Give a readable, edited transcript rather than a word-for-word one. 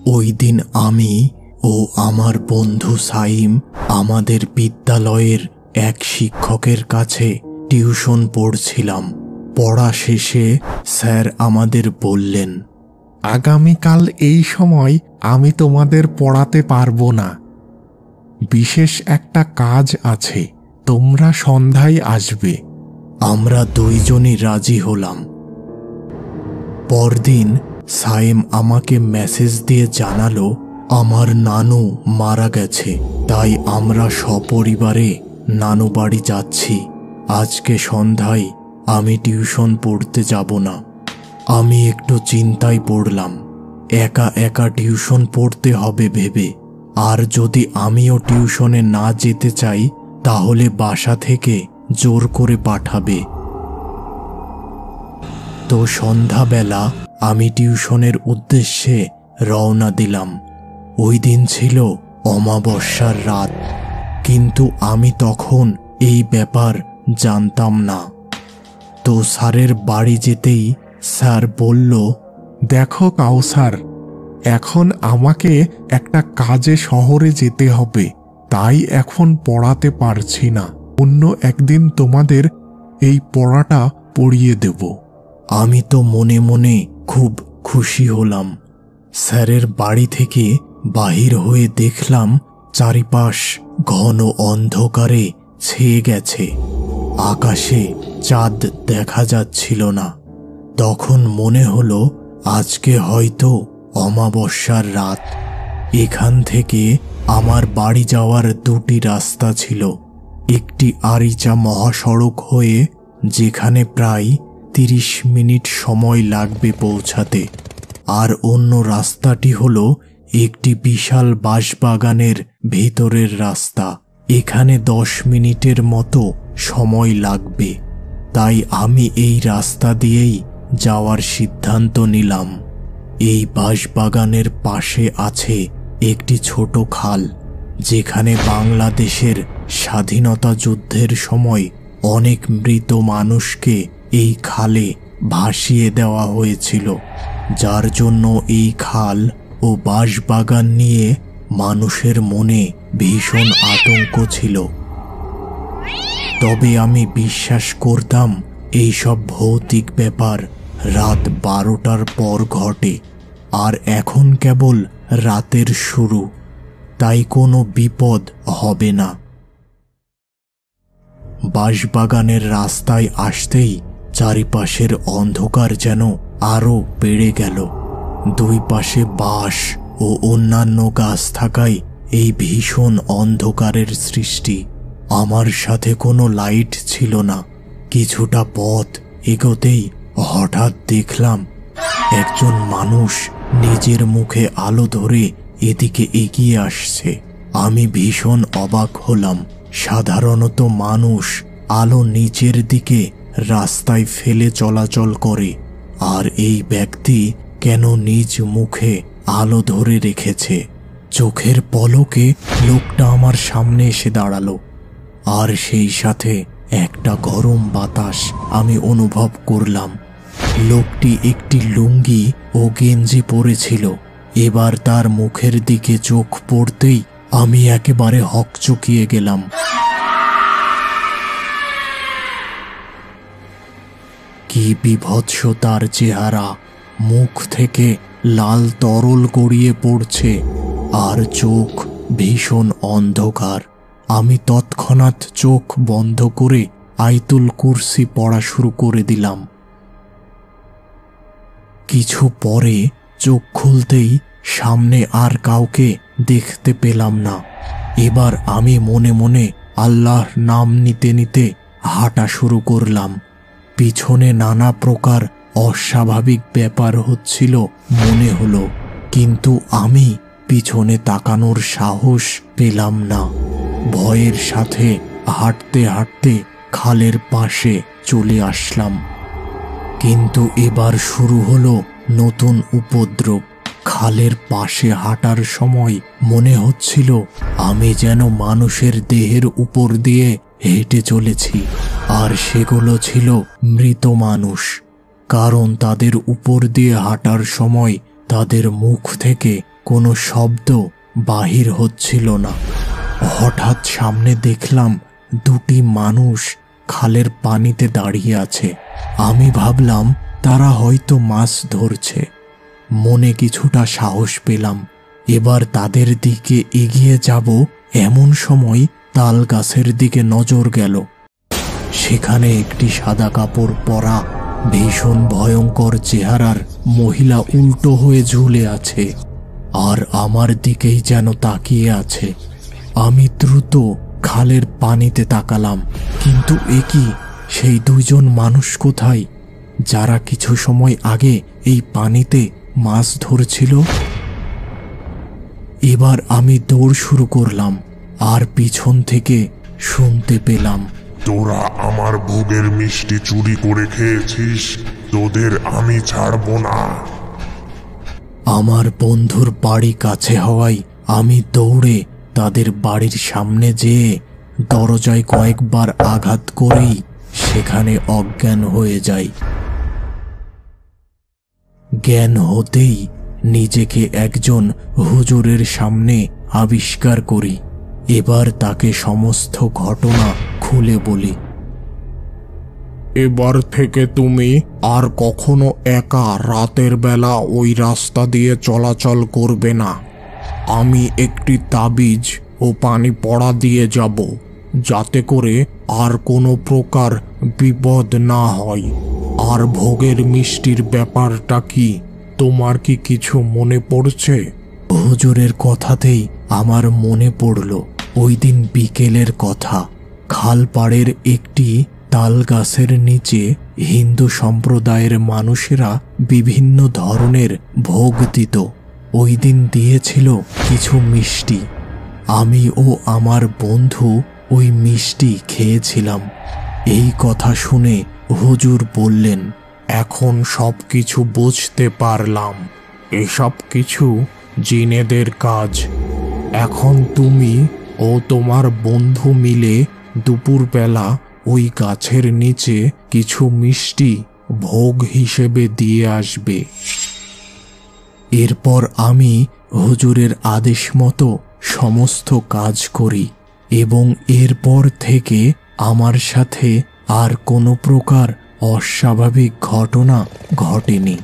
ওই দিন আমি ও আমার বন্ধু সাইম আমাদের বিদ্যালয়ের এক শিক্ষকের কাছে টিউশন পড়ছিলাম। পড়া শেষে স্যার আমাদের বললেন, আগামীকাল এই সময় আমি তোমাদের পড়াতে পারবো না, বিশেষ একটা কাজ আছে, তোমরা সন্ধ্যায় আসবে। আমরা দুইজনই রাজি হলাম। পরদিন সাইম আমাকে মেসেজ দিয়ে জানালো আমার নানু মারা গেছে, তাই আমরা সপরিবারে নানু বাড়ি যাচ্ছি। আজকে সন্ধ্যায় আমি টিউশন পড়তে যাব না। আমি একটু চিন্তায় পড়লাম, একা একা টিউশন পড়তে হবে ভেবে। আর যদি আমিও টিউশনে না যেতে চাই তাহলে বাসা থেকে জোর করে পাঠাবে। তো সন্ধ্যাবেলা আমি টিউশনের উদ্দেশ্যে রওনা দিলাম। ওই দিন ছিল অমাবস্যার রাত, কিন্তু আমি তখন এই ব্যাপার জানতাম না। তো স্যারের বাড়ি যেতেই স্যার বলল, দেখো কাউসার, এখন আমাকে একটা কাজে শহরে যেতে হবে, তাই এখন পড়াতে পারছি না। অন্য একদিন তোমাদের এই পড়াটা পড়িয়ে দেব। আমি তো মনে মনে খুব খুশি হলাম। স্যারের বাড়ি থেকে বাহির হয়ে দেখলাম চারিপাশ ঘন অন্ধকারে ছেয়ে গেছে। আকাশে চাঁদ দেখা যাচ্ছিল না। তখন মনে হলো আজকে হয়তো অমাবস্যার রাত। এখান থেকে আমার বাড়ি যাওয়ার দুটি রাস্তা ছিল। একটি আরিচা মহাসড়ক হয়ে, যেখানে প্রায় 30 মিনিট সময় লাগবে পৌঁছাতে, আর অন্য রাস্তাটি হলো একটি বিশাল বাঁশবাগানের ভিতরের রাস্তা। এখানে 10 মিনিটের মতো সময় লাগবে। তাই আমি এই রাস্তা দিয়েই যাওয়ার সিদ্ধান্ত নিলাম। এই বাঁশবাগানের পাশে আছে একটি ছোট খাল, যেখানে বাংলাদেশের স্বাধীনতা যুদ্ধের সময় অনেক মৃত মানুষকে এই খালে ভাসিয়ে দেওয়া হয়েছিল, যার জন্য এই খাল ও বাঁশবাগান নিয়ে মানুষের মনে ভীষণ আতঙ্ক ছিল। তবে আমি বিশ্বাস করতাম এইসব ভৌতিক ব্যাপার রাত 12টার পর ঘটে, আর এখন কেবল রাতের শুরু, তাই কোনো বিপদ হবে না। বাঁশবাগানের রাস্তায় আসতেই চারিপাশের অন্ধকার যেন আরো বেড়ে গেল। দুই পাশে বাঁশ ও অন্যান্য গাছ থাকায় এই ভীষণ অন্ধকারের সৃষ্টি। আমার সাথে কোনো লাইট ছিল না। কিছুটা পথ এগোতেই হঠাৎ দেখলাম একজন মানুষ নিজের মুখে আলো ধরে এদিকে এগিয়ে আসছে। আমি ভীষণ অবাক হলাম। সাধারণত মানুষ আলো নিচের দিকে রাস্তায় ফেলে চলাচল করে, আর এই ব্যক্তি কেন নিজ মুখে আলো ধরে রেখেছে? চোখের পলকে লোকটা আমার সামনে এসে দাঁড়ালো, আর সেই সাথে একটা গরম বাতাস আমি অনুভব করলাম। লোকটি একটি লুঙ্গি ও গেঞ্জি পরেছিল। এবার তার মুখের দিকে চোখ পড়তেই আমি একেবারে হকচকিয়ে গেলাম। কি বিভৎস তার চেহারা! মুখ থেকে লাল তরল গড়িয়ে পড়ছে, আর চোখ ভীষণ অন্ধকার। আমি তৎক্ষণাৎ চোখ বন্ধ করে আয়াতুল কুরসি পড়া শুরু করে দিলাম। কিছু পরে চোখ খুলতেই সামনে আর কাউকে দেখতে পেলাম না। এবার আমি মনে মনে আল্লাহর নাম নিতে নিতে হাঁটা শুরু করলাম। পিছনে নানা প্রকার অস্বাভাবিক ব্যাপার হচ্ছিল মনে হলো, কিন্তু আমি পিছনে তাকানোর সাহস পেলাম না। ভয়ের সাথে হাঁটতে হাঁটতে খালের পাশে চলে আসলাম। কিন্তু এবার শুরু হলো নতুন উপদ্রব। খালের পাশে হাঁটার সময় মনে হচ্ছিল আমি যেন মানুষের দেহের উপর দিয়ে হেঁটে চলেছি, আর সেগুলো ছিল মৃত মানুষ। কারণ তাদের উপর দিয়ে হাঁটার সময় তাদের মুখ থেকে কোনো শব্দ বাহির হচ্ছিল না। হঠাৎ সামনে দেখলাম দুটি মানুষ খালের পানিতে দাঁড়িয়ে আছে। আমি ভাবলাম তারা হয়তো মাছ ধরছে। মনে কিছুটা সাহস পেলাম। এবার তাদের দিকে এগিয়ে যাব, এমন সময় তাল গাছের দিকে নজর গেল। সেখানে একটি সাদা কাপড় পরা ভীষণ ভয়ঙ্কর চেহারার মহিলা উল্টো হয়ে ঝুলে আছে, আর আমার দিকেই যেন তাকিয়ে আছে। আমি দ্রুত খালের পানিতে তাকালাম, কিন্তু একি সেই দুইজন মানুষ কোথায়, যারা কিছু সময় আগে এই পানিতে মাছ ধরছিল? এবার আমি দৌড় শুরু করলাম, আর পিছন থেকে শুনতে পেলাম, তোরা আমার ভোগের মিষ্টি চুরি করে খেয়েছিস, তোদের আমি ছাড়বো না। আমার বন্ধুর বাড়ি কাছে হওয়ায় আমি দৌড়ে তাদের বাড়ির সামনে যেয়ে দরজায় কয়েকবার আঘাত করেই সেখানে অজ্ঞান হয়ে যাই। জ্ঞান হতেই নিজেকে একজন হুজুরের সামনে আবিষ্কার করি। এবার তাকে সমস্ত ঘটনা খুলে বলি। এবার থেকে তুমি আর কখনো একা রাতের বেলা ওই রাস্তা দিয়ে চলাচল করবে না। আমি একটি তাবিজ ও পানি পড়া দিয়ে যাব, যাতে করে আর কোনো প্রকার বিপদ না হয়। আর ভোগের মিষ্টির ব্যাপারটা কি, তোমার কি কিছু মনে পড়ছে? হুজুরের কথাতেই আমার মনে পড়ল ওই দিন বিকেলের কথা। খালপাড়ের একটি তাল গাছের নিচে হিন্দু সম্প্রদায়ের মানুষেরা বিভিন্ন ধরনের ভোগ দিত। ওই দিন দিয়েছিল কিছু মিষ্টি। আমি ও আমার বন্ধু ওই মিষ্টি খেয়েছিলাম। এই কথা শুনে হুজুর বললেন, এখন সব কিছু বুঝতে পারলাম। এসব কিছু জিনেদের কাজ। এখন তুমি ও তোমার বন্ধু মিলে দুপুরবেলা ওই গাছের নিচে কিছু মিষ্টি ভোগ হিসেবে দিয়ে আসবে। এরপর আমি হুজুরের আদেশ মতো সমস্ত কাজ করি, এবং এরপর থেকে আমার সাথে আর কোনো প্রকার অস্বাভাবিক ঘটনা ঘটেনি।